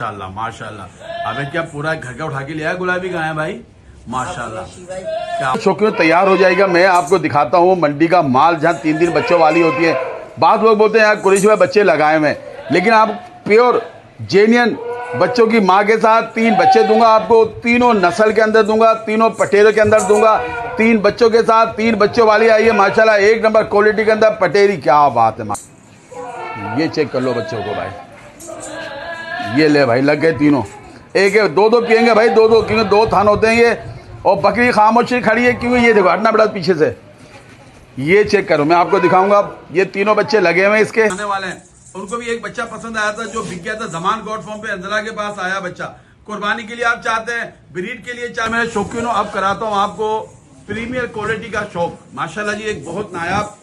माशाल्लाह माशाल्लाह। अबे क्या पूरा घर का उठा के लिया गुलाबी का है भाई, माशाल्लाह। क्या शौकीन तैयार हो जाएगा। मैं आपको दिखाता हूँ मंडी का माल, जहाँ 3 बच्चों वाली होती है। बात लोग बोलते हैं यार कुरैशी में बच्चे लगाए हुए, लेकिन आप प्योर जेन्युइन बच्चों की माँ के साथ 3 बच्चे दूंगा आपको, तीनों नस्ल के अंदर दूंगा, तीनों पटेरों के अंदर दूंगा। 3 बच्चों के साथ 3 बच्चों वाली आई है माशाल्लाह, 1 नंबर क्वालिटी के अंदर पटेरी। क्या बात है, ये चेक कर लो बच्चों को भाई। ये ले भाई, लग गए तीनों। एक है, 2 पियेंगे भाई, 2 क्योंकि 2 थान होते हैं ये। और बकरी खामोशी खड़ी है क्योंकि ये देखो हटना बेटा पीछे से। ये चेक करो, मैं आपको दिखाऊंगा। ये तीनों बच्चे लगे हुए इसके आने वाले हैं। उनको भी एक बच्चा पसंद आया था जो बिक गया था जमान गॉड फॉर्म पे, अंजला के पास आया बच्चा। कुर्बानी के लिए आप चाहते हैं, ब्रीड के लिए चाहते, मेरे शौकीनों अब कराता हूँ आपको प्रीमियर क्वालिटी का शौक। माशाल्लाह जी, एक बहुत नायाब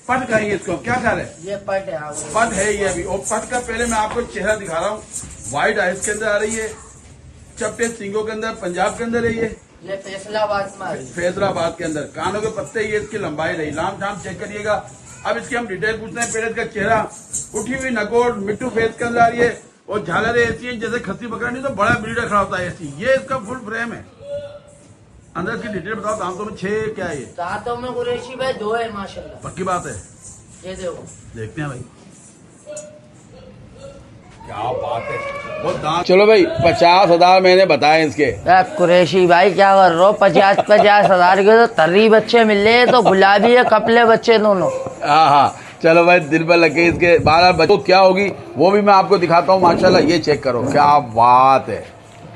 पट कहेंगे इसको, क्या कह रहे हैं? ये पट है, पट है ये अभी। और पट का पहले मैं आपको चेहरा दिखा रहा हूँ। व्हाइट आइस के अंदर आ रही है, चपटे सिंगों के अंदर, पंजाब के अंदर है ये फैसलाबाद के अंदर। कानों के पत्ते, ये इसकी लंबाई रही, लाम झाम चेक करिएगा। अब इसकी हम डिटेल पूछते हैं। पहले इसका चेहरा, उठी हुई नकोर, मिट्टू फेस के अंदर आ रही है और झालरें ऐसी है जैसे खस्सी पकड़ा नहीं तो बड़ा ब्रीडर खड़ा होता है ऐसी। ये इसका फुल फ्रेम है। अंदर इसकी डिटेल बताओ। दांतों में 6 क्या है? ये दांतों में कुरैशी भाई 2 है माशाल्लाह। पक्की बात है? ये देखो, देखते हैं भाई, क्या बात है। बहुत दांत। चलो भाई, 50,000 मैंने बताए इसके। कुरैशी भाई क्या कर रहे हो? 50,000 के तो तर्री बच्चे मिल रहे हैं, तो गुलाबी है कपले बच्चे दोनों। हाँ, चलो भाई, दिल पर लगे इसके। 12 बच्चों क्या होगी वो भी मैं आपको दिखाता हूँ। माशाल्लाह ये चेक करो, क्या बात है।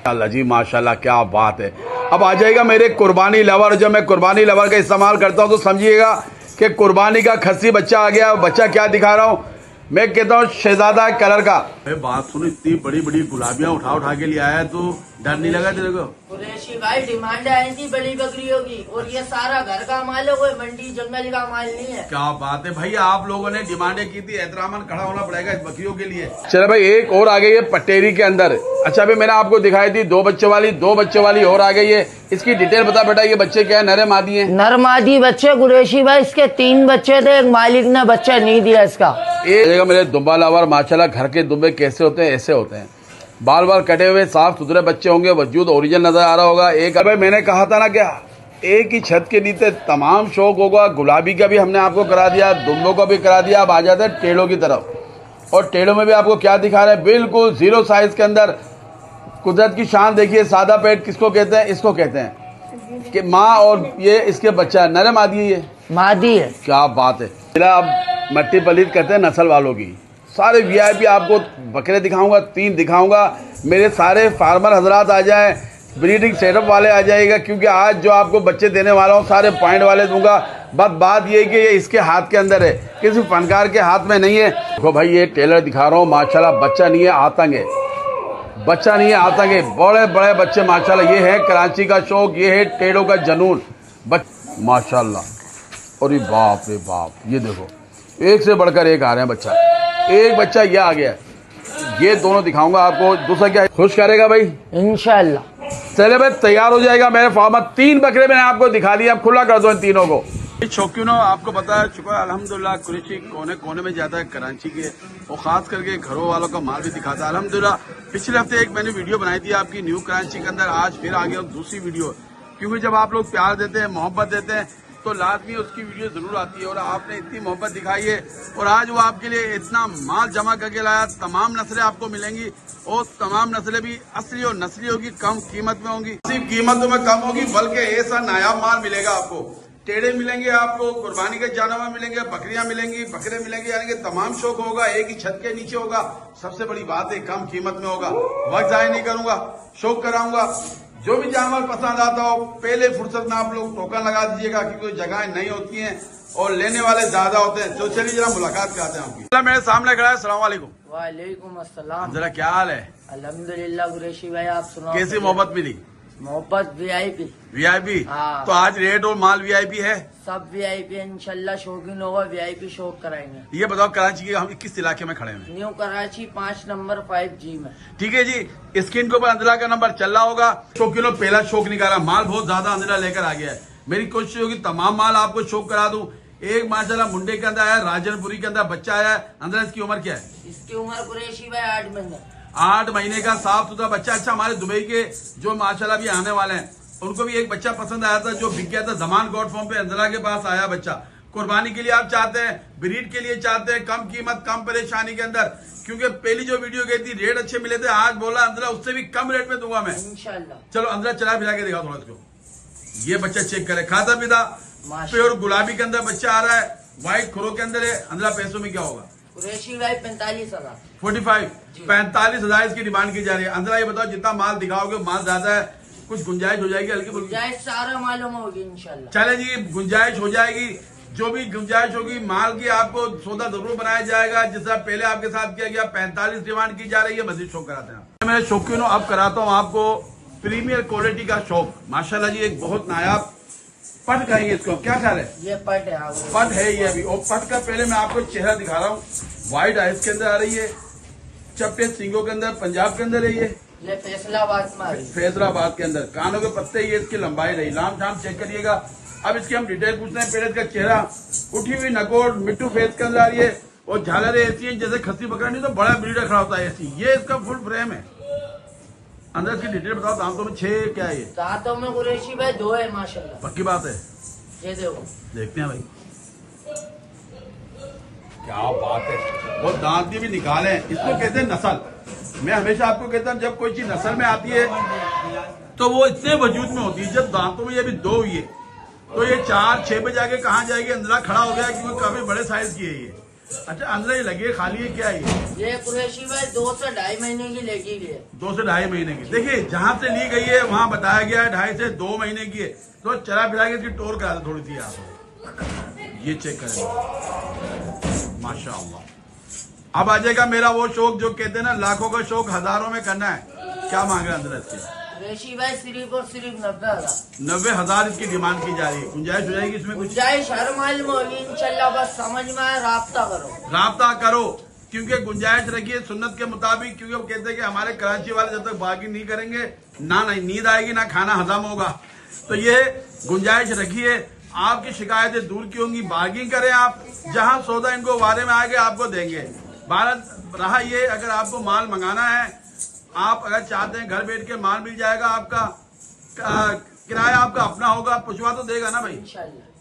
अल्लाह जी माशाल्लाह, क्या बात है। अब आ जाएगा मेरे कुर्बानी लवर। जब मैं कुर्बानी लवर का इस्तेमाल करता हूँ तो समझिएगा कि कुर्बानी का खस्सी बच्चा आ गया। बच्चा क्या दिखा रहा हूँ मैं, कहता हूँ शहजादा कलर का। बात सुनो, इतनी बड़ी बड़ी गुलाबियाँ उठा के लिए आया, तो डर नहीं लगा तेरे को? कुरैशी भाई डिमांड आई थी बड़ी बकरियों की, और ये सारा घर का माल है, कोई मंडी जंगल का माल नहीं है। क्या बात है भाई, आप लोगों ने डिमांडें की थी, एहतरामन खड़ा होना पड़ेगा इस बकरियों के लिए। चलो भाई, एक और आ गई है पटेरी के अंदर। अच्छा भाई, मैंने आपको दिखाई थी 2 बच्चों वाली, 2 बच्चों वाली और आ गई है। इसकी डिटेल बता बेटा, ये बच्चे क्या है, नर मादी है? नर मादी बच्चे कुरैशी भाई। इसके 3 बच्चे थे, एक मालिक ने बच्चा नहीं दिया इसका। एक मेरे दुम्बा लावर माशाल्लाह, घर के दुम्बे कैसे होते हैं? ऐसे होते हैं, बाल बाल कटे हुए, साफ सुथरे बच्चे होंगे, वजूद ओरिजिनल नजर आ रहा होगा। एक भाई मैंने कहा था ना, क्या एक ही छत के नीचे तमाम शौक होगा। गुलाबी का भी हमने आपको करा दिया, दुम्बों का भी करा दिया। अब आ जाते हैं टेढ़ों की तरफ। और टेढ़ों में भी आपको क्या दिखा रहे हैं, बिल्कुल 0 साइज के अंदर। कुदरत की शान देखिए। सादा पेट किसको कहते हैं? इसको कहते हैं कि माँ और ये इसके बच्चा नर मादी है। ये मादी है। क्या बात है। मेरा अब मट्टी पलीद कहते हैं नस्ल वालों की। सारे वीआईपी आपको बकरे दिखाऊंगा, 3 दिखाऊंगा। मेरे सारे फार्मर हजरात आ जाएं, ब्रीडिंग सेटअप वाले आ जाएगा, क्योंकि आज जो आपको बच्चे देने वाला हूँ सारे पॉइंट वाले दूंगा। बस बात ये कि ये इसके हाथ के अंदर है, किसी फनकार के हाथ में नहीं है। देखो भाई, ये टेलर दिखा रहा हूँ माशाल्लाह। बच्चा नहीं है, आतंक है। बच्चा नहीं है, आतंक है। बड़े बड़े बच्चे माशाल्लाह। ये है कराची का शौक, ये है टेढ़ों का जनून माशाल्लाह। और बाप रे बाप, ये देखो एक से बढ़कर एक आ रहे हैं बच्चा। एक बच्चा ये आ गया, ये दोनों दिखाऊंगा आपको। दूसरा क्या खुश करेगा भाई इंशाल्लाह। चले भाई, तैयार हो जाएगा मेरे फार्म में। 3 बकरे मैंने आपको दिखा दिया, अब खुला कर दो इन तीनों को। शौकीनों, आपको पता है, शुक्र अल्हम्दुलिल्लाह, कुरैशी कोने कोने में जाता है कराची के, और खास करके घरों वालों का माल भी दिखाता है अल्हम्दुलिल्लाह। पिछले हफ्ते एक मैंने वीडियो बनाई थी आपकी न्यू कराची के अंदर, आज फिर आ गया दूसरी वीडियो। क्योंकि जब आप लोग प्यार देते हैं, मोहब्बत देते हैं, तो लाजमी उसकी वीडियो जरूर आती है। और आपने इतनी मोहब्बत दिखाई है, और आज वो आपके लिए इतना माल जमा करके लाया। तमाम नस्लें आपको मिलेंगी, और तमाम नस्लें भी असली और नस्ली होगी, कम कीमत में होंगी। सिर्फ कीमतों में कम होगी, बल्कि ऐसा नायाब माल मिलेगा आपको। टेढ़े मिलेंगे आपको, कुर्बानी के जानवर मिलेंगे, बकरियां मिलेंगी, बकरे मिलेंगे, यानी कि तमाम शौक होगा, एक ही छत के नीचे होगा। सबसे बड़ी बात है, कम कीमत में होगा। वक्त जाया नहीं करूंगा, शौक कराऊंगा। जो भी जानवर पसंद आता हो, पहले फुर्सत में आप लोग टोकन लगा दीजिएगा, क्योंकि जगहें नहीं होती हैं और लेने वाले ज्यादा होते हैं। तो चलिए जरा मुलाकात कराते हैं आपकी। मेरे सामने खड़ा है। अस्सलाम वालेकुम। वालेकुम अस्सलाम। जरा क्या हाल है? अल्हम्दुलिल्लाह कुरैशी भाई, आप सुनाओ। कैसी मोहब्बत मिली? मोहब्बत वीआईपी। वीआईपी? हाँ। तो आज रेट और माल वीआईपी है? सब वीआईपी इंशाल्लाह। शौकीन होगा वीआईपी शौक कराएंगे। ये बताओ, कराची के हम किस इलाके में खड़े हैं? न्यू कराची 5 नंबर 5G में। ठीक है जी, स्क्रीन के ऊपर अंदरा का नंबर चल रहा होगा। शौकीनों, पहला शौक निकाला, माल बहुत ज्यादा अंदरा लेकर आ गया है। मेरी कोशिश होगी तमाम माल आपको शौक करा दूं। एक माशाल्लाह मुंडे के अंदर आया, राजनपुरी के अंदर बच्चा आया है। अंदर इसकी उम्र क्या है? इसकी उम्र कुरैशी भाई 8 महीने। 8 महीने का साफ सुथरा बच्चा। अच्छा, हमारे दुबई के जो माशाल्लाह भी आने वाले हैं उनको भी एक बच्चा पसंद आया था जो बिक गया था जमान गॉड फॉर्म पे। अंजला के पास आया बच्चा कुर्बानी के लिए आप चाहते हैं, ब्रीड के लिए चाहते हैं, कम कीमत कम परेशानी के अंदर, क्योंकि पहली जो वीडियो गई थी रेट अच्छे मिले थे, आज बोला अंजला उससे भी कम रेट में दूंगा मैं इंशाल्लाह। चलो अंजला चला फिरा के दिखा थोड़ा इसको। ये बच्चा चेक करे, खाता पीता प्योर गुलाबी के अंदर बच्चा आ रहा है, व्हाइट खुरों के अंदर है। अंजला पैसों में क्या होगा? कुरैशी भाई 45,000 45,000 इसकी डिमांड की जा रही है। अंजला ये बताओ जितना माल दिखाओगे माल ज्यादा है, कुछ गुंजाइश हो जाएगी? हल्की फुल्की गुंजाइश सारा मालूम होगी इंशाल्लाह। चले जी, गुंजाइश हो जाएगी। जो भी गुंजाइश होगी माल की आपको सौदा जरूर बनाया जाएगा। जिसका पहले आपके साथ किया गया 45 डिमांड की जा रही है। मजीद शौक कराते हैं मेरे शौकीनों, अब कराता हूँ आपको प्रीमियर क्वालिटी का शौक। माशाल्लाह जी एक बहुत नायाब पट कहेंगे इसको, क्या ख्याल है? ये पट है, पट है ये अभी। और पट का पहले मैं आपको चेहरा दिखा रहा हूँ। व्हाइट आइस के अंदर आ रही है, चपटे सिंगों के अंदर, पंजाब के अंदर है ये फैसलाबाद में, फैसलाबाद के अंदर। कानों के पत्ते ये इसकी लंबाई रही, लाम झाम चेक करिएगा। अब इसकी हम डिटेल पूछते हैं। पहले इसका चेहरा, उठी हुई नकोड़ मिट्टू फेस के अंदर आ रही है और झालरें ऐसी हैं जैसे खस्सी पकड़ा नहीं तो बड़ा ब्रीडर खड़ा होता है ऐसी। ये इसका फुल फ्रेम है। अंदर की डिटेल बताओ। दांतों में 6 क्या है? ये दांतों में कुरैशी भाई 2 है माशाल्लाह। पक्की बात है? ये देखो, देखते हैं भाई, क्या बात है। वो दांत भी निकाले, इसको कहते हैं नस्ल। मैं हमेशा आपको कहता हूँ जब कोई चीज नस्ल में आती है तो वो इतने वजूद में होती है। जब दांतों में ये भी 2 हुई है तो ये 4-6 पे जाके कहाँ जाएगी? अंदर खड़ा हो गया क्योंकि काफी बड़े साइज की है ये। अच्छा, अंदर ये लगी है खाली है, क्या है ये कुरैशी भाई 2 से 2.5 महीने की लगी हुई है। 2 से 2.5 महीने की। देखिए जहां से ली गई है वहां बताया गया है 2.5 से 2 महीने की है। तो चला फिरा के इसकी टोर करा दो थोड़ी सी आप। ये चेक करें, माशाअल्लाह। अब आ जाएगा मेरा वो शौक जो कहते हैं ना लाखों का शौक हजारों में करना है। क्या मांग रहे हैं अंदर इसके? कुरैशी भाई सिर्फ और सिर्फ 90,000। 90,000 इसकी डिमांड की जा रही है। गुंजाइश हो जाएगी इसमें? कुछ गुंजाइश हर मालूम होगी इंशाल्लाह, बस समझ में आए राब्ता करो। राब्ता करो, क्योंकि गुंजाइश रखिए सुन्नत के मुताबिक। क्योंकि वो कहते हैं कि हमारे कराची वाले जब तक बार्गिंग नहीं करेंगे ना नींद आएगी ना खाना हजम होगा। तो ये गुंजाइश रखिए, आपकी शिकायतें दूर की होंगी। बार्गिंग करें आप, जहां सौदा इनको वारे में आएगा आपको देंगे। भारत रहा ये, अगर आपको माल मंगाना है, आप अगर चाहते हैं घर बैठ के माल मिल जाएगा। आपका किराया आपका अपना होगा, पुछवा तो देगा ना भाई।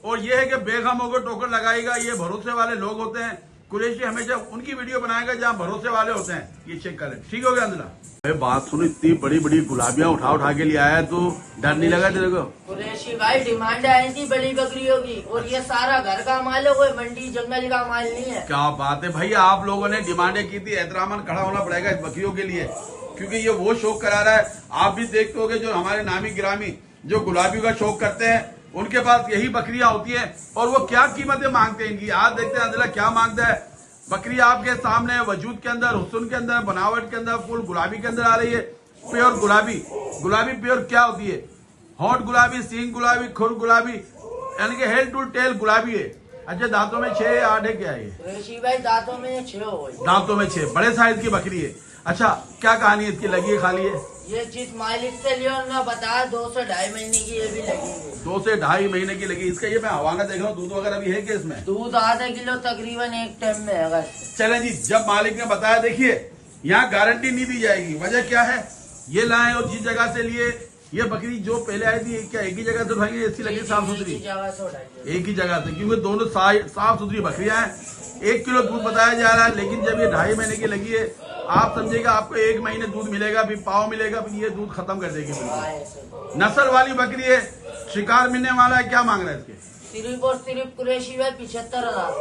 और ये है कि बेगम होकर टोकन लगाएगा। ये भरोसे वाले लोग होते हैं। कुरैशी हमेशा उनकी वीडियो बनाएगा जहाँ भरोसे वाले होते हैं। ये चेक करें, ठीक हो गया अंदर? बात सुनो, इतनी बड़ी बड़ी गुलाबियां उठा के लिए आया, तो डर नहीं लगा तेरे को? कुरैशी भाई डिमांड आई थी बड़ी बकरियों की, और ये सारा घर का माल है, कोई मंडी जंगल का माल नहीं है। क्या बात है भाई, आप लोगों ने डिमांडें की थी। एहतरामन खड़ा होना पड़ेगा इस बकरियों के लिए, क्योंकि ये वो शौक करा रहा है। आप भी देखते होगे जो हमारे नामी गिरामी जो गुलाबियों का शौक करते हैं उनके पास यही बकरियां होती हैं। और वो क्या कीमतें मांगते हैं इनकी, आज देखते हैं अंजला क्या मांगता है। बकरी आपके सामने वजूद के अंदर, हुस्न के अंदर, बनावट के अंदर, फुल गुलाबी के अंदर आ रही है। प्योर गुलाबी। गुलाबी प्योर क्या होती है? हॉट गुलाबी, सींग गुलाबी, खुर गुलाबी, यानी कि हेड टू टेल गुलाबी है। अच्छा, दांतों में 6 8 है, क्या है? कुरैशी भाई दांतों में 6 हो, दांतों में 6, बड़े साइज की बकरी है। अच्छा, क्या कहानी है इसकी? लगी है खाली है? ये जिस मालिक से लियो ना बताया 2 से 2.5 महीने की ये भी लगी है। 2 से 2.5 महीने की लगी। इसका ये मैं हवाना देख रहा हूँ, दूध वगैरह भी है क्या इसमें? दूध आधा किलो तकरीबन एक टाइम में है। चले जी, जब मालिक ने बताया, देखिए यहाँ गारंटी नहीं दी जाएगी। वजह क्या है? ये लाए और जिस जगह से लिए, ये बकरी जो पहले आई थी क्या एक ही जगह से उठाएंगे? इसकी लगी साफ सुथरी एक ही जगह से, क्योंकि दोनों साफ सुथरी बकरियां हैं। 1 किलो दूध बताया जा रहा है, लेकिन जब ये 2.5 महीने की लगी है, आप समझिएगा आपको 1 महीने दूध मिलेगा, फिर पाव मिलेगा, फिर ये दूध खत्म कर देगी। नस्ल वाली बकरी है, शिकार मिलने वाला है। क्या मांग रहा है इसके? सिर्फ और सिर्फ कुरैशी भाई 75,000।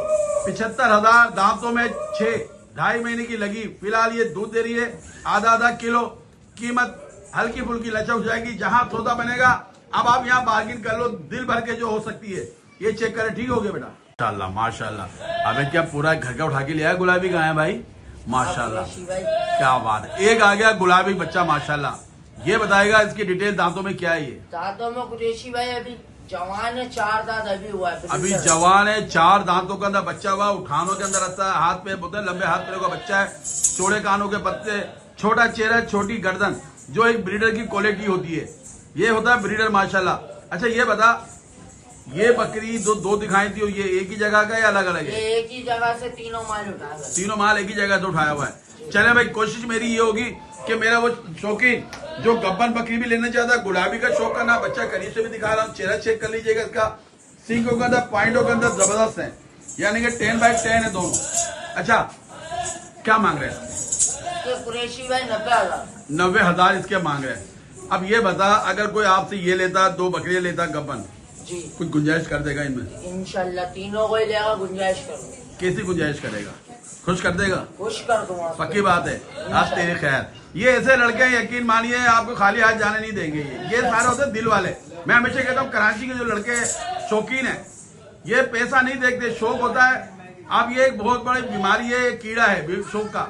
75,000। दांतों में 6, 2.5 महीने की लगी। फिलहाल ये दूध दे रही है आधा किलो। कीमत हल्की फुल्की लचक हो जाएगी जहां सौदा बनेगा। अब आप यहाँ बार्गिन कर लो दिल भर के जो हो सकती है। ये चेक करें, ठीक हो गया बेटा? माशाल्लाह माशाल्लाह। अबे क्या पूरा घर का उठा के लिया है? गुलाबी कहाँ है भाई? माशाल्लाह, क्या बात है। एक आ गया गुलाबी बच्चा माशाल्लाह। ये बताएगा इसकी डिटेल, दांतों में क्या है ये? दांतों में कुरैशी भाई अभी जवान है, 4 दांत अभी हुआ है। अभी जवान है, 4 दांतों के अंदर बच्चा हुआ, उठानों के अंदर रहता है, हाथ पे बहुत लंबे हाथ पैरों का बच्चा है, चौड़े कानों के पत्ते, छोटा चेहरा, छोटी गर्दन, जो एक ब्रीडर की क्वालिटी होती है। ये होता है ब्रीडर माशाल्लाह। अच्छा ये बता, ये बकरी दो दिखाई थी, ये एक ही जगह का या अलग अलग है? ये एक ही जगह से तीनों माल उठाया। तीनों माल एक ही जगह से उठाया हुआ है। चले भाई, कोशिश मेरी ये होगी कि मेरा वो शौकीन जो गब्बन बकरी भी लेना चाहता है, गुलाबी का शौक करना, बच्चा करीब से भी दिखा रहा हूँ, चेहरा चेक कर लीजिएगा इसका। सींगों के अंदर पॉइंटों के अंदर जबरदस्त है, यानी कि 10/10 है दोनों। अच्छा, क्या मांग रहे हैं? कुरैशी भाई 90,000। 90,000 इसके मांग रहे हैं। अब ये बता, अगर कोई आपसे ये लेता, 2 बकरियां लेता गब्बन, जी कुछ गुंजाइश कर देगा इनमें? इंशाल्लाह तीनों को ही लेगा, गुंजाइश करो। कैसी गुंजाइश करेगा? खुश कर देगा? खुश कर दूंगा। पक्की बात है। आज तेरी खैर। ये ऐसे लड़के हैं, यकीन मानिए आपको खाली हाथ जाने नहीं देंगे। ये सारे होते हैं दिल वाले। मैं हमेशा कहता हूँ कराची के जो लड़के शौकीन है, ये पैसा नहीं देखते, शौक होता है। अब ये एक बहुत बड़ी बीमारी है, एक कीड़ा है शौक का।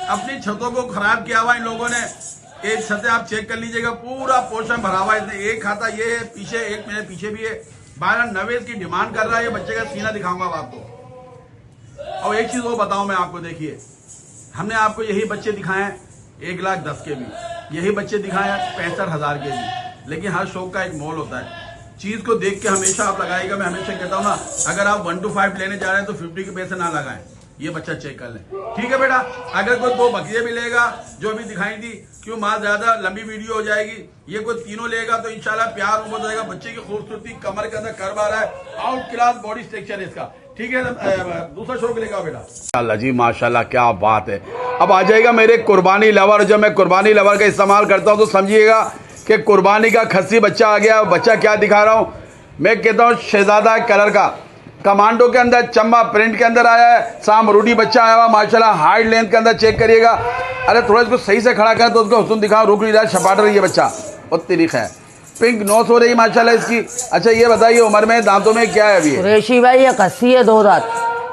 अपनी छतों को खराब किया हुआ इन लोगों ने। एक छतें आप चेक कर लीजिएगा, पूरा पोषण भरा हुआ है इसने। एक खाता ये है, पीछे एक मेरे पीछे भी है। 12,90 की डिमांड कर रहा है। ये बच्चे का सीना दिखाऊंगा आपको। और एक चीज वो बताऊं मैं आपको, देखिए हमने आपको यही बच्चे दिखाए हैं 1,10,000 के भी, यही बच्चे दिखाए हैं 65,000 के भी। लेकिन हर शौक का एक मोल होता है। चीज को देख के हमेशा आप लगाइएगा। मैं हमेशा कहता हूं ना, अगर आप 1 to 5 लेने जा रहे हैं तो 50 के पैसे ना लगाएं। ये बच्चा चेक कर लें, ठीक है बेटा। अगर कोई 2 बकरियां भी लेगा जो अभी दिखाई थी, क्यों माँ ज्यादा लंबी वीडियो हो जाएगी, ये कोई तीनों लेगा तो इंशाल्लाह प्यार उम्र हो जाएगा। बच्चे की खूबसूरती, कमर के अंदर कर्व आ रहा है, आउट क्लास बॉडी स्ट्रक्चर है इसका, ठीक है। दूसरा शौक लेगा बेटा। माशाल्लाह जी माशाल्लाह, क्या बात है। अब आ जाएगा मेरे कुर्बानी लवर। जब मैं कुर्बानी लवर का इस्तेमाल करता हूं तो समझिएगा कि कुर्बानी का खस्सी बच्चा आ गया। बच्चा क्या दिखा रहा हूं, मैं कहता हूं शहजादा कलर का, कमांडो के अंदर चंबा प्रिंट के अंदर आया है। सामरूडी बच्चा आया हुआ माशाल्लाह, हाइट लेंथ के अंदर चेक करिएगा। अरे थोड़ा इसको सही से खड़ा करें तो उसको हुस्न दिखाओ, रुक नहीं रहा, छपाट रही है बच्चा और तरीक है। पिंक नोस हो रही माशाल्लाह इसकी। अच्छा ये बताइए उम्र में, दांतों में क्या है अभी? कुरैशी भाई ये खस्सी है, 2 दांत।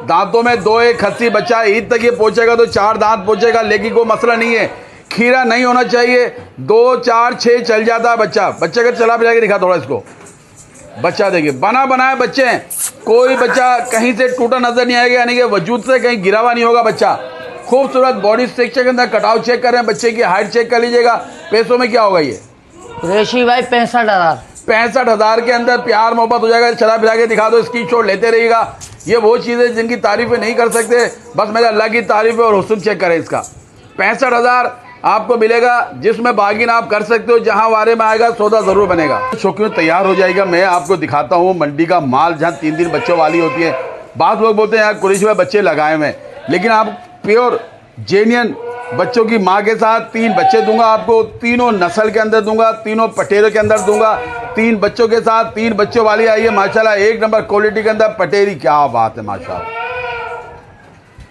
दांतों में 2 एक खस्सी बच्चा। ईद तक ये पहुंचेगा तो 4 दांत पहुंचेगा, लेकिन कोई मसला नहीं है। खीरा नहीं होना चाहिए। 2, 4, 6 चल जाता है बच्चा। बच्चे का चला फिरा के दिखा थोड़ा इसको। बच्चा देखिए बना बनाया बच्चे हैं, कोई बच्चा कहीं से टूटा नजर नहीं आएगा, यानी कि वजूद से कहीं गिरा हुआ नहीं होगा बच्चा। खूबसूरत बॉडी स्ट्रक्चर के अंदर कटाव चेक कर रहे हैं, बच्चे की हाइट चेक कर लीजिएगा। पैसों में क्या होगा ये? कुरैशी भाई 65,000। 65,000 के अंदर प्यार मोहब्बत हो जाएगा। चला फिरा के दिखा दो, स्क्रीनशॉट लेते रहिएगा। ये वो चीज़ें जिनकी तारीफें नहीं कर सकते, बस मेरे अल्लाह की तारीफ है और हुस्न चेक करें इसका। 65,000 आपको मिलेगा, जिसमें बार्गिन आप कर सकते हो। जहां वारे में आएगा सौदा जरूर बनेगा। शौकीन तैयार हो जाएगा। मैं आपको दिखाता हूँ मंडी का माल, जहाँ 3 बच्चों वाली होती है। बात लोग बोलते हैं यार कुरैशी में बच्चे लगाए हुए, लेकिन आप प्योर जेन्युइन बच्चों की माँ के साथ 3 बच्चे दूंगा आपको। तीनों नस्ल के अंदर दूंगा, तीनों पटेरों के अंदर दूंगा। 3 बच्चों के साथ 3 बच्चों वाली आई है माशाल्लाह, 1 नंबर क्वालिटी के अंदर पटेरी। क्या बात है माशाल्लाह।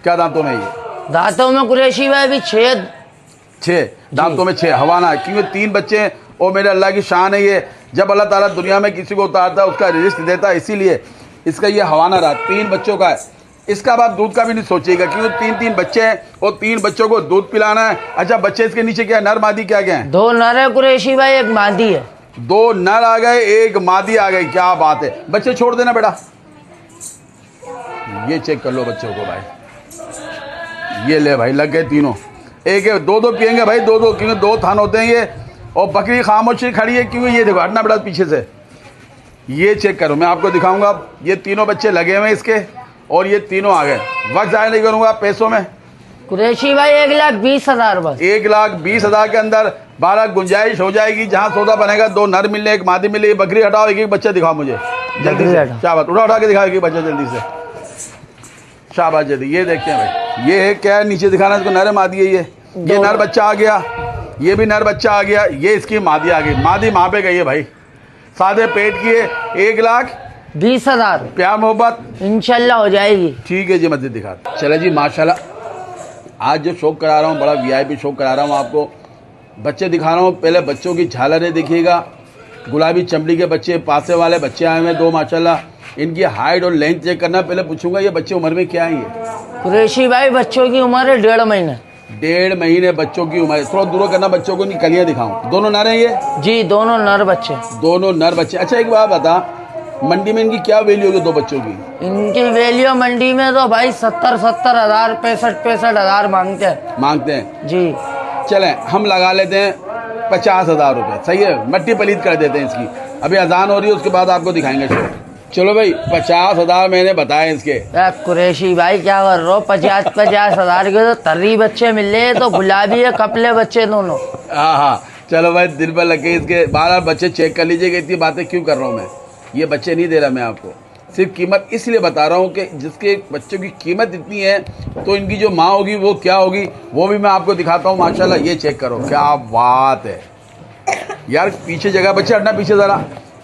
क्या दांतों में ये? दांतों में कुरैशी भाई भी 6 दांतों में 6 हवाना, क्योंकि 3 बच्चे हैं और मेरे अल्लाह की शान है। ये जब अल्लाह ताला दुनिया में किसी को उतारता है उसका रिस्क देता है, इसीलिए इसका ये हवाना रहा। 3 बच्चों का है। इसका अब आप दूध का भी नहीं सोचिएगा, क्योंकि 3 बच्चे हैं और 3 बच्चों को दूध पिलाना है। अच्छा बच्चे इसके नीचे क्या है, नर मादी क्या क्या है? 2 नर है कुरैशी भाई, 1 मादी है। 2 नर आ गए, 1 मादी आ गई। क्या बात है। बच्चे छोड़ देना बेटा, ये चेक कर लो बच्चों को भाई। ये ले भाई, लग गए तीनों। एक 2 पियेंगे भाई, 2, क्योंकि 2 थान होते हैं ये। और बकरी खामोशी खड़ी है, क्योंकि ये देखो हटना बेटा पीछे से। ये चेक करो, मैं आपको दिखाऊंगा। ये तीनों बच्चे लगे हुए इसके और ये तीनों आ गए। वक्त ज़ाया नहीं करूंगा। पैसों में कुरैशी भाई 1,20,000 बस। 1,20,000 के अंदर 12 गुंजाइश हो जाएगी। जहां सौदा बनेगा 2 नर मिलने, 1 मादी मिलेगी। बकरी हटाओ, एक बच्चा दिखाओ मुझे जल्दी से। शाबाश, उठा के दिखाओ एक बच्चा जल्दी से। शाबाश जल्दी। ये देखते हैं भाई, ये है क्या है नीचे दिखाना इसको, नर मादी है। ये नर बच्चा आ गया, ये भी नर बच्चा आ गया। ये इसकी मादी आ गई। मादी माँ पे गई है भाई, सादे पेट की है। 1,20,000 प्यार मोहब्बत इंशाल्लाह हो जाएगी। ठीक है जी, मस्जिद दिखा। चले जी माशाल्लाह, आज जो शौक करा रहा हूँ बड़ा VIP शौक करा रहा हूँ आपको। बच्चे दिखा रहा हूँ। पहले बच्चों की झालरें देखिएगा। गुलाबी चमड़ी के बच्चे, पासे वाले बच्चे आए हुए हैं 2 माशाल्लाह। इनकी हाइट और लेंथ चेक करना। पहले पूछूंगा ये बच्चे उम्र में क्या है? ये कुरैशी भाई बच्चों की उम्र है 1.5 महीने। 1.5 महीने बच्चों की उम्र है। थोड़ा दूर करना बच्चों को, कलियां दिखाऊं। दोनों नर हैं ये? जी दोनों नर बच्चे। दोनों नर बच्चे। अच्छा एक बात बता, मंडी में इनकी क्या वैल्यू होगी 2 बच्चों की? इनकी वैल्यू मंडी में तो भाई 70,000 65,000 मांगते हैं जी। चले हम लगा लेते हैं 50,000 रुपये। सही है, मट्टी पलीत कर देते हैं इसकी। अभी अजान हो रही है, उसके बाद आपको दिखाएंगे शो। चलो भाई 50,000 मैंने बताए इसके। कुरैशी भाई क्या कर रहे हो? 50,000 के तो तर्री बच्चे मिल रहे हैं, तो गुलाबी है कपले बच्चे दोनों। हाँ हाँ चलो भाई, दिल पर लगे इसके। 12 बच्चे चेक कर लीजिएगा। इतनी बातें क्यों कर रहा हूँ मैं? ये बच्चे नहीं दे रहा मैं आपको, सिर्फ कीमत इसलिए बता रहा हूँ कि जिसके बच्चों की कीमत इतनी है तो इनकी जो माँ होगी वो क्या होगी वो भी मैं आपको दिखाता हूँ। माशाल्लाह ये चेक करो, क्या बात है यार। पीछे जगह बच्चे हटना पीछे ज़रा,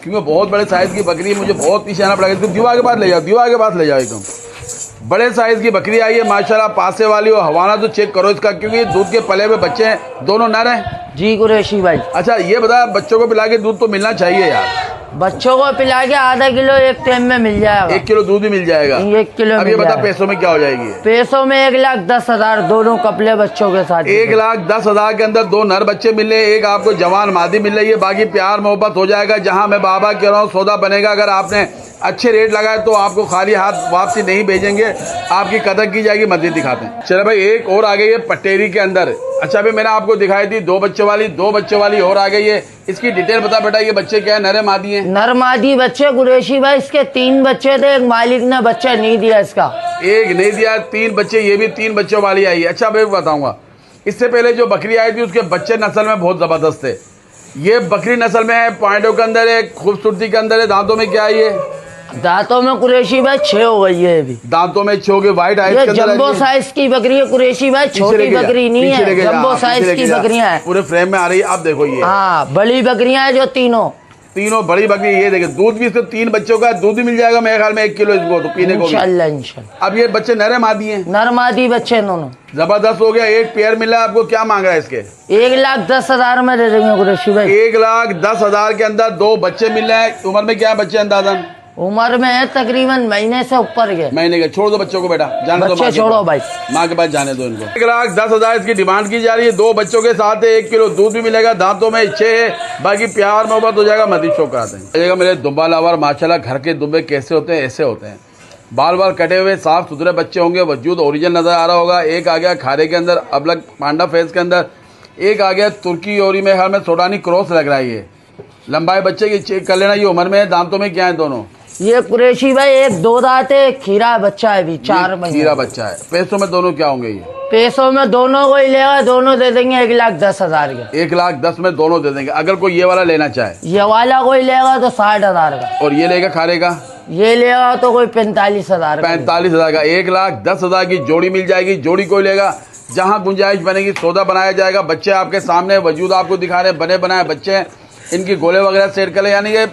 क्योंकि बहुत बड़े साइज़ की बकरी है, मुझे बहुत पीछे आना पड़ेगा। इसको दीवार के पास ले जाओ, दीवार के पास ले जाओ। एकदम बड़े साइज़ की बकरी आई है माशाल्लाह, पासे वाली और हवाना तो चेक करो इसका, क्योंकि दूध के पले हुए बच्चे हैं, दोनों नर हैं। जी कुरैशी भाई। अच्छा ये बता, बच्चों को पिला के दूध तो मिलना चाहिए यार। बच्चों को पिला के आधा किलो एक टाइम में मिल जाएगा। 1 किलो दूध भी मिल जाएगा। 1 किलो। अब ये बता पैसों में क्या हो जाएगी? पैसों में 1,10,000 दोनों कपले बच्चों के साथ। 1,10,000 के अंदर 2 नर बच्चे मिल रहे, एक आपको जवान मादी मिल रही है, बाकी प्यार मोहब्बत हो जाएगा। जहां मैं बाबा कह रहा हूँ सौदा बनेगा। अगर आपने अच्छे रेट लगाए तो आपको खाली हाथ वापसी नहीं भेजेंगे, आपकी कदर की जाएगी। मस्जिद दिखाते हैं। चलो भाई एक और आ गई है पटेरी के अंदर। अच्छा अभी मैंने आपको दिखाई थी 2 बच्चों वाली, 2 बच्चों वाली और आ गई है। इसकी डिटेल बता बेटा, ये बच्चे क्या है, नर मादी है? नर मादी बच्चे कुरैशी भाई। इसके 3 बच्चे थे, एक मालिक ने बच्चा नहीं दिया इसका। एक नहीं दिया, 3 बच्चे, ये भी 3 बच्चों वाली आई है। अच्छा मैं बताऊंगा, इससे पहले जो बकरी आई थी उसके बच्चे नस्ल में बहुत जबरदस्त थे। ये बकरी नस्ल में है, पॉइंटों के अंदर है, खूबसूरती के अंदर है। दांतों में क्या है? ये दांतों में कुरैशी भाई 6 हो गई है अभी। दांतों में 6 के वाइट आइज ये के अंदर जंबो साइज की बकरी है कुरैशी भाई, छोटी बकरी नहीं है, जंबो साइज की बकरियां हैं। पूरे फ्रेम में आ रही है। आप देखो ये हाँ बड़ी बकरियां हैं जो तीनों बड़ी बकरी। ये देखिए दूध भी इसको 3 बच्चों का दूध भी मिल जाएगा मेरे ख्याल में 1 किलो इसको तो पीने को। इंशाल्लाह। अब ये बच्चे नर मादी हैं? नर मादी बच्चे दोनों। जबरदस्त हो गया। एक पेयर मिला है आपको। क्या मांग रहा है इसके? 1,10,000 में दे देंगे कुरैशी भाई। 1,10,000 के अंदर 2 बच्चे मिल रहे हैं। उम्र में क्या है बच्चे अंदाजन? उम्र में है तकरीबन महीने से ऊपर के। महीने के। छोड़ दो बच्चों को बेटा, जाने दो। बच्चे छोड़ो भाई, माँ के पास जाने दो इनको। 1,10,000 इसकी डिमांड की जा रही है। 2 बच्चों के साथ है, 1 किलो दूध भी मिलेगा। दांतों में 6 है, बाकी प्यार मोहब्बत हो जाएगा। मजीद शो कराते हैं। मेरे दुम्बा लावर माशाल्लाह, घर के दुम्बे कैसे होते हैं? ऐसे होते हैं, बाल बाल कटे हुए साफ सुथरे बच्चे होंगे। वजूद ओरिजिनल नजर आ रहा होगा। एक आ गया खारे के अंदर, अबलग पांडा फेस के अंदर। एक आ गया तुर्की और में हाल में सोडानी क्रॉस लग रहा है। ये लंबाई बच्चे की चेक कर लेना। ये उम्र में है। दांतों में क्या है दोनों? ये कुरैशी भाई एक 2 दांत है, खीरा बच्चा है अभी 4 महीने। खीरा बच्चा है। पैसों में दोनों क्या होंगे? ये पैसों में दोनों को ही लेगा, दोनों दे देंगे 1,10,000 के। 1,10,000 में दोनों दे देंगे। अगर कोई ये वाला लेना चाहे, ये वाला कोई लेगा तो 60,000 का। और ये लेगा खारे का? ये लेगा तो कोई 45,000 का। 45,000 का। 1,10,000 की जोड़ी मिल जाएगी। जोड़ी कोई लेगा, जहां गुंजाइश बनेगी सौदा बनाया जाएगा। बच्चे आपके सामने, वजूद आपको दिखा रहे, बने बनाए बच्चे हैं। इनकी गोले वगैरह सेट कर ले, यानी कि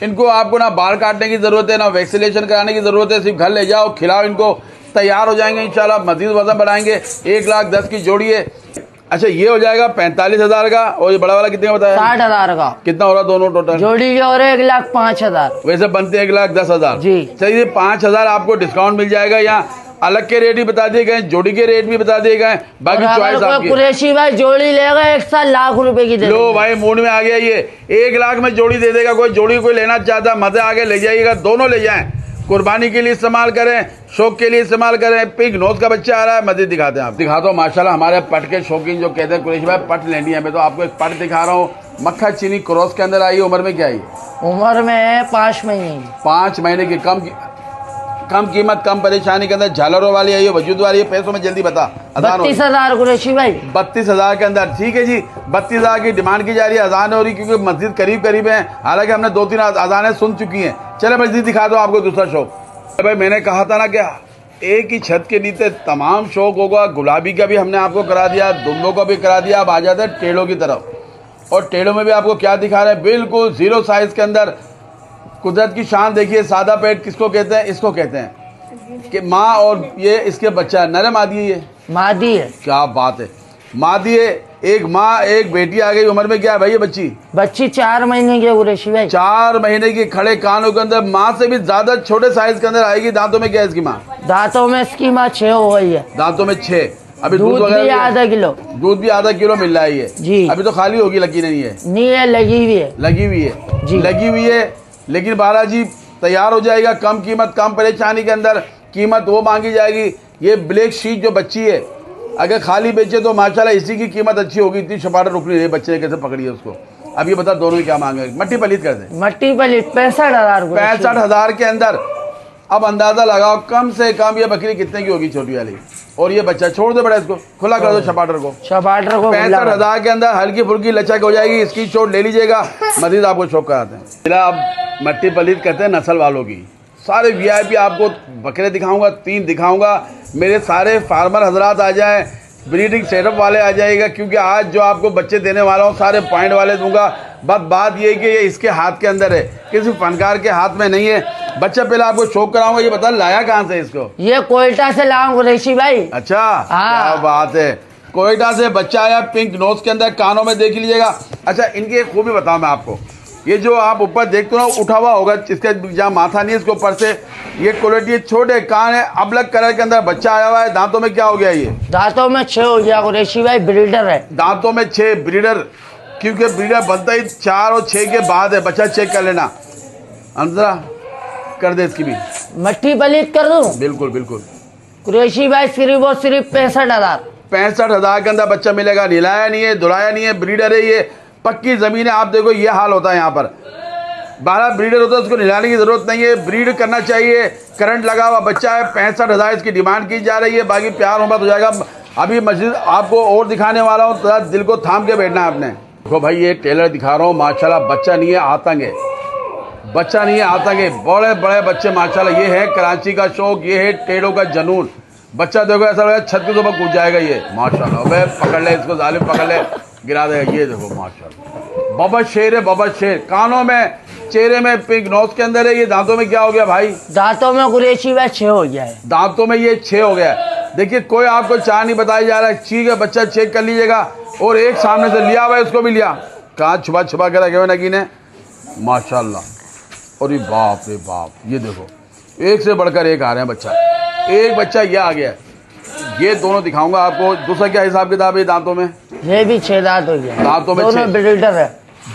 इनको आपको ना बाल काटने की जरूरत है, ना वैक्सीनेशन कराने की जरूरत है। सिर्फ घर ले जाओ, खिलाओ, इनको तैयार हो जाएंगे इंशाल्लाह। मजीद वजन बढ़ाएंगे। 1,10,000 की जोड़ी है। अच्छा ये हो जाएगा 45,000 का। और ये बड़ा वाला कितने का बताया? 60,000 का। कितना हो रहा दोनों टोटल? जोड़ी के और 1,05,000। वैसे बनते हैं 1,10,000 जी। चलिए 5,000 आपको डिस्काउंट मिल जाएगा। यहाँ अलग के रेट भी बता दिए गए, जोड़ी के रेट भी बता दिए गए, बाकी चॉइस आपकी। कुरैशी भाई जोड़ी लेगा 1,00,000 की दे लो भाई मूड में आ गया। ये 1,00,000 में जोड़ी दे देगा। कोई जोड़ी कोई लेना चाहता, मजे आगे ले जाइएगा। दोनों ले जाएं, कुर्बानी के लिए इस्तेमाल करें, शौक के लिए इस्तेमाल करें। पिग नोज का बच्चा आ रहा है, मजीद दिखाते हैं। आप दिखाता हूँ माशाल्लाह। हमारे पट के शौकीन जो कहते हैं कुरैशी भाई पट लेनी है, मैं तो आपको एक पट दिखा रहा हूँ। मक्खा चीनी क्रॉस के अंदर आई है। उम्र में क्या आई? उम्र में है 5 महीने। 5 महीने की। कम कीमत, कम परेशानी के अंदर झालरों वाली आई है, वजूद वाली है। पैसों में जल्दी बता। 32,000 कुरैशी भाई। 32,000 के अंदर। ठीक है जी, 32,000 की डिमांड की जा रही है। अजान हो रही क्योंकि मस्जिद करीब करीब है। हालांकि हमने 2-3 अजानें सुन चुकी हैं। चले मस्जिद दिखा दो आपको दूसरा शौक। भाई मैंने कहा था ना क्या एक ही छत के नीचे तमाम शौक होगा। गुलाबी का भी हमने आपको करा दिया, दुम्बों का भी करा दिया। अब आ जाते हैं टेढ़ों की तरफ। और टेढ़ों में भी आपको क्या दिखा रहे हैं? बिल्कुल 0 साइज के अंदर। कुदरत की शान देखिए। सादा पेट किसको कहते हैं? इसको कहते हैं कि माँ और ये इसके बच्चा नर मादी है। ये मादी है। क्या बात है, मादी है। एक माँ एक बेटी आ गई। उम्र में क्या है भाई ये बच्ची? 4 महीने की कुरैशी भाई। 4 महीने की। खड़े कानों के अंदर। माँ से भी ज्यादा छोटे साइज के अंदर आएगी। दांतों में क्या है इसकी माँ? दांतों में इसकी माँ 6 हो गई है। दांतों में 6। अभी दूध भी आधा किलो। दूध भी आधा किलो मिल रहा है ये जी। अभी तो खाली होगी, लगी नहीं है। नहीं है, लगी हुई है। लगी हुई है जी। लगी हुई है। लेकिन बालाजी तैयार हो जाएगा। कम कीमत, कम परेशानी के अंदर कीमत वो मांगी जाएगी। ये ब्लैक शीट जो बच्ची है, अगर खाली बेचे तो माशाल्लाह इसी की कीमत अच्छी होगी। इतनी शपाटा रुकनी है। बच्चे कैसे पकड़ी है उसको, अब ये बता दोनों की क्या मांगे? मट्टी पलीत कर दे। मट्टी पलीत 65,000 रुपये। 65,000 के अंदर। अब अंदाजा लगाओ कम से कम ये बकरी कितने की होगी छोटी वाली? और ये बच्चा छोड़ दे बड़ा, इसको खुला कर दो छपाटर को। 65,000 के अंदर हल्की फुल्की लचक हो जाएगी। इसकी चोट ले लीजिएगा, मजीद आपको शौक कराते हैं। मेरा अब मट्टी पलीत करते हैं नस्ल वालों की। सारे VIP आपको बकरे दिखाऊंगा, 3 दिखाऊंगा। मेरे सारे फार्मर हजरात आ जाएं, ब्रीडिंग सेटअप वाले आ जाएगा, क्योंकि आज जो आपको बच्चे देने वाला हूँ सारे पॉइंट वाले दूंगा। बस बात ये है कि ये इसके हाथ के अंदर है, किसी फनकार के हाथ में नहीं है। बच्चा पहले आपको शौक कराऊंगा। ये बता लाया कहाँ से इसको? ये कोयटा से लाऊं कुरैशी भाई। अच्छा, हाँ। क्या बात है। कोयटा से बच्चा आया, पिंक नोज के अंदर, कानों में देख लीजिएगा। अच्छा, इनकी एक खूबी बताऊं मैं आपको। ये जो आप ऊपर देखते हो ना, उठा हुआ होगा, इसका जहाँ माथा नहीं है इसके ऊपर से ये क्वालिटी, छोटे कान है, अबलग कलर के अंदर बच्चा आया हुआ है। दांतों में क्या हो गया? ये दांतों में 6 हो गया कुरैशी भाई, ब्रीडर है। दांतों में 6 ब्रीडर, क्योंकि ब्रीडर बनता ही 4 और 6 के बाद है। बच्चा चेक कर लेना, अंदर कर दे इसकी भी मट्टी पलीत कर दूं? बिल्कुल बिल्कुल। कुरैशी भाई सिर्फ और सिर्फ 65,000। 65,000 के अंदर बच्चा मिलेगा। निलाया नहीं है, धुलाया नहीं है, ब्रीडर है, ये पक्की जमीन है। आप देखो ये हाल होता है यहाँ पर। 12 ब्रीडर होता है, उसको निलाने की जरूरत नहीं है, ब्रीड करना चाहिए। करंट लगा हुआ बच्चा है, 65,000 इसकी डिमांड की जा रही है। बाकी प्यार मोहब्बत हो जाएगा। अभी मस्जिद आपको और दिखाने वाला हूँ, तो दिल को थाम के बैठना है आपने। देखो भाई, ये टेलर दिखा रहा हूँ, माशाल्लाह बच्चा नहीं है, आतंक है। बच्चा नहीं है, आतंक है। बड़े बड़े बच्चे माशाल्लाह। ये है कराची का शौक, ये है टेढ़ों का जनून। बच्चा देखो ऐसा लगा छत के ऊपर कूद जाएगा ये, माशाल्लाह। अबे पकड़ ले इसको, जालिम पकड़ ले, गिरा देगा। ये देखो माशाल्लाह, बबा शेर है, बबा शेर। कानों में, चेहरे में पिंक नोज के अंदर है। ये दांतों में क्या हो गया भाई? दांतों में कुरैशी भाई 6 हो गया है। दांतों में ये 6 हो गया है। देखिए कोई आपको चाह नहीं बताया जा रहा है। ठीक है, बच्चा चेक कर लीजिएगा। और एक सामने से लिया हुआ है, उसको भी लिया। कहाँ छुपा छुपा के रखे हुए नगी ने, माशाल्लाह। और ये बाप रे बाप, ये देखो एक से बढ़कर एक आ रहे हैं बच्चा। एक बच्चा ये आ गया। ये दोनों दिखाऊंगा आपको। दूसरा क्या हिसाब किताब है दांतों में? ये भी 6 दांत हो गया। दांतों में दोनों 6 ब्रीडर है,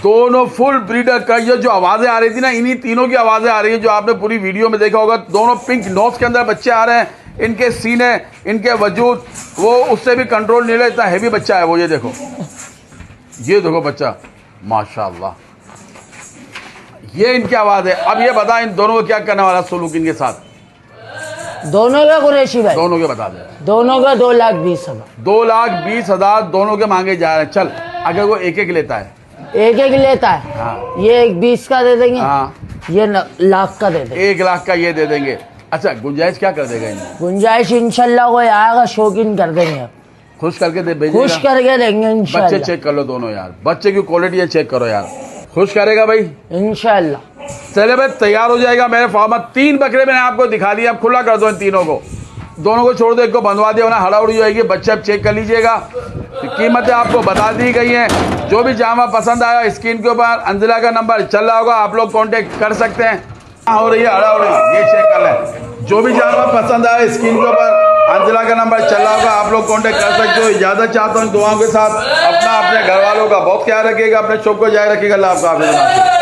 दोनों फुल ब्रीडर का। ये जो आवाजें आ रही थी ना, इन्हीं तीनों की आवाजें आ रही है, जो आपने पूरी वीडियो में देखा होगा। दोनों पिंक नोज के अंदर बच्चे आ रहे हैं। इनके सीने, इनके वजूद, वो उससे भी कंट्रोल नहीं ले, इतना हैवी बच्चा है वो। ये देखो, ये देखो बच्चा, माशाल्लाह। ये इनकी आवाज है। अब ये बता, इन दोनों को क्या करने वाला सुलूक इनके साथ? दोनों का कुरैशी भाई, दोनों के बता दे। दोनों का 2,20,000। 2,20,000 दोनों के मांगे जा रहे हैं। चल, अगर वो एक एक लेता है, एक एक लेता है, हाँ, ये 1,20,000 का दे देंगे। हाँ, ये लाख का दे देंगे। 1 लाख का ये दे देंगे। अच्छा, गुंजाइश क्या कर देगा इनमें? गुंजाइश इंशाल्लाह कोई आएगा शौकीन कर देंगे, खुश करके दे भेजिएगा। खुश करके देंगे बच्चे इंशाल्लाह। चेक कर लो दोनों यार, बच्चे की क्वालिटी है, चेक करो यार। खुश करेगा भाई इंशाल्लाह। चले भाई, तैयार हो जाएगा मेरे फार्मर। 3 बकरे मैंने आपको दिखा दिया। अब खुला कर दो इन तीनों को। दोनों को छोड़ दो, एक को बंधवा दिया, वरना हड़ाउड़ी जाएगी। बच्चे अब चेक कर लीजिएगा। कीमतें आपको बता दी गई हैं। जो भी जामा पसंद आया, स्क्रीन के ऊपर अंजिला का नंबर चल रहा होगा, आप लोग कांटेक्ट कर सकते हैं। हो रही है हड़ाउड़ी, ये चेक कर लें। जो भी जामा पसंद आया, स्क्रीन के ऊपर अंजिला का नंबर चल रहा होगा, आप लोग कांटेक्ट कर सकते हो। इजाजत चाहता हूँ दुआओं के साथ। अपना, अपने घर वालों का बहुत ख्याल रखिएगा, अपने शौक को जारी रखिएगा। अल्लाह हाफ़िज़।